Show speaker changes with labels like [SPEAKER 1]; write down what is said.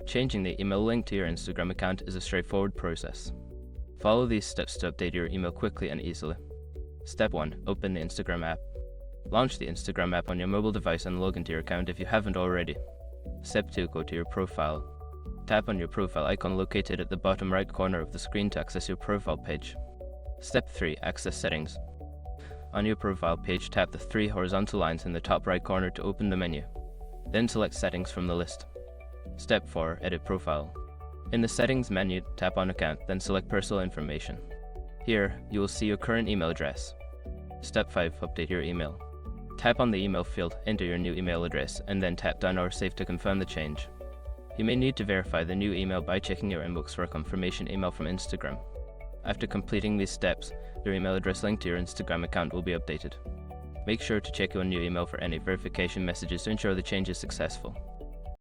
[SPEAKER 1] Changing the email link to your Instagram account is a straightforward process. Follow these steps to update your email quickly and easily. Step 1. Open the Instagram app. Launch the Instagram app on your mobile device and log into your account if you haven't already. Step 2. Go to your profile. Tap on your profile icon located at the bottom right corner of the screen to access your profile page. Step 3. Access settings. On your profile page, tap the 3 horizontal lines in the top right corner to open the menu. Then select Settings from the list. Step 4. Edit profile. In the Settings menu, tap on Account, then select Personal Information. Here, you will see your current email address. Step 5. Update your email. Tap on the email field, enter your new email address, and then tap Done or Save to confirm the change. You may need to verify the new email by checking your inbox for a confirmation email from Instagram. After completing these steps, your email address linked to your Instagram account will be updated. Make sure to check your new email for any verification messages to ensure the change is successful.